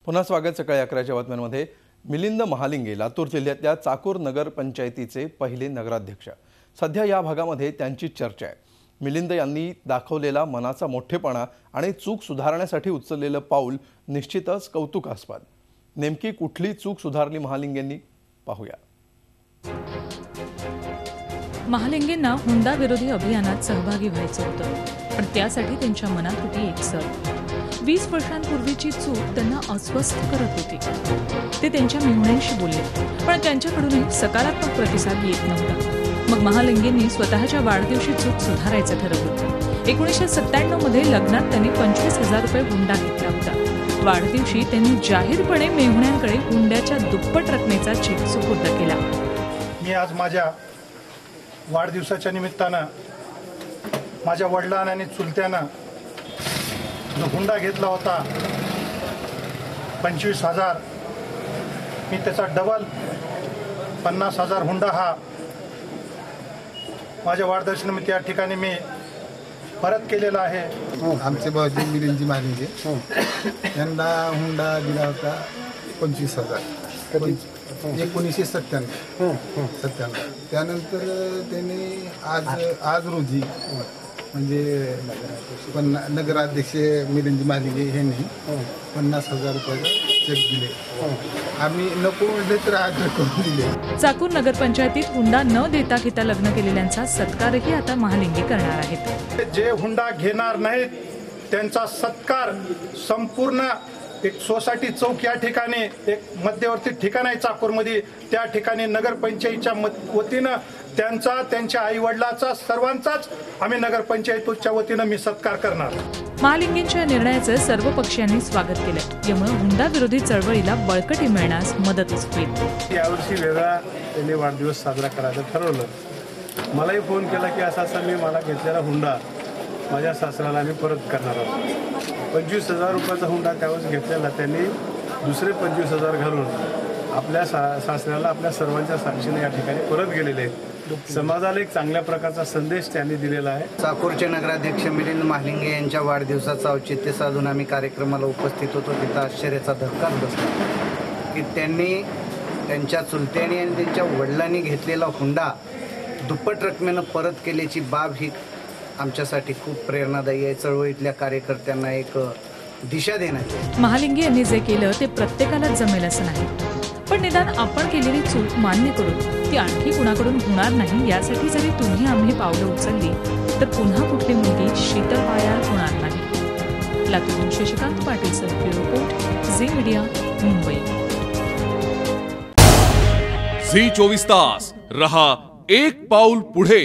पुन्हा स्वागत सकाळी 11च्या बातम्यांमध्ये। मिलिंद महालिंगे लातूर जिल्ह्यातल्या चाकूर नगर पंचायतीचे पहिले नगराध्यक्ष। सध्या या भागामध्ये त्यांची चर्चा आहे। मिलिंद यांनी दाखवलेला मनाचा मोठेपणा आणि चूक सुधारण्यासाठी उचललेलं पाऊल निश्चितच कौतुकास्पद। नेमकी कुठली चूक सुधारली महालिंगेंनी पाहूया। महालिंगेंना हुंडा विरोधी अभियानात सहभागी व्हायचं होतं, पण त्यासाठी त्यांच्या मनात होती एकसर। 20 वर्षांपूर्वीची चूक त्यांना अस्वस्थ करत होती। ते त्यांच्या मेहुण्यांशी बोलले, पण त्यांच्याकडूनही सकारात्मक प्रतिसाद येत नव्हता। मग महालिंगेंनी स्वतःच्या वाढदिवशी चूक सुधारायचं ठरवलं। 1997 मध्ये लग्नात त्यांनी 25,000 रुपये हुंडा घेतला होता। वाढदिवशी त्यांनी जाहीरपणे मेहुण्यांकडे हुंड्याच्या दुप्पट रकमेचा चेक सुपूर्द केला। मी आज माझ्या वाढदिवसाच्या निमित्तानं माझ्या वडिलांना आणि चुलत्यानं जो हुंडा घेतला होता 25,000, मी त्याचा डबल 50,000 हुंडा हा माझ्या वाढदिवसानिमित्त या ठिकाणी मी परत केलेला आहे। आमचे भाऊ मिलिंद महालिंगे यांना हुंडा दिला होता 25,000 1997। त्यानंतर त्यांनी आज रोजी म्हणजे नगराध्यक्ष मिलिंद महालिंगे यांनी 50,000 रुपयाचा चेक दिले। आम्ही नको म्हटले तर आज करून दिले। चाकूर नगरपंचायतीत हुंडा न देता घेता लग्न केलेल्यांचा सत्कारही आता महालिंगे करणार आहेत। जे हुंडा घेणार नाहीत त्यांचा सत्कार संपूर्ण एक सोसायटी चौक या ठिकाणी एक मध्यवर्ती ठिकाण आहे चाकूरमध्ये, त्या ठिकाणी नगरपंचायतीच्या वतीनं त्यांच्या आई वडिलाचा सर्वांचाच आम्ही नगरपंचायतीच्या वतीनं मी सत्कार करणार। महालिंगेंच्या निर्णयाचं सर्व पक्षांनी स्वागत केलं। यामुळे हुंडा विरोधी चळवळीला बळकटी मिळण्यास मदतच होईल। यावर्षी वेगळा त्यांनी वाढदिवस साजरा करायचं ठरवलं। मलाही फोन केला की असा मी मला घेतलेला हुंडा माझ्या सासऱ्याला मी परत करणार आहोत। 25,000 रुपयाचा हुंडा त्यावेळेस घेतलेला त्यांनी दुसरे 25,000 घालून आपल्या सासऱ्याला आपल्या सर्वांच्या साक्षीने या ठिकाणी परत गेलेले आहेत। समाजाला एक चांगल्या प्रकारचा संदेश त्यांनी दिलेला आहे। चाकूरचे नगराध्यक्ष मिलिंद महालिंगे यांच्या वाढदिवसाचं औचित्य साधून आम्ही कार्यक्रमाला उपस्थित होतो। तिथं आश्चर्याचा धक्का बसला की त्यांनी त्यांच्या चुलत्याने आणि त्यांच्या वडिलांनी घेतलेला हुंडा दुप्पट रकमेनं परत केल्याची बाब ही आमच्यासाठी खूप प्रेरणादायी आहे। चळवळीतल्या कार्यकर्त्यांना एक दिशा देण्याची। महालिंगे यांनी जे केलं ते प्रत्येकालाच जमेल असं नाही, पण निदान आपण केलेली चूक मान्य करून ती आणखी कुणाकडून होणार नाही यासाठी जरी तुम्ही आम्ही पावलं उचलली तर पुन्हा कुठली मुलगी शीतल पायाळ होणार नाही। लातूरून शशिकांत पाटील सह रिपोर्ट झी मीडिया मुंबई। झी 24 तास रहा एक पाऊल पुढे।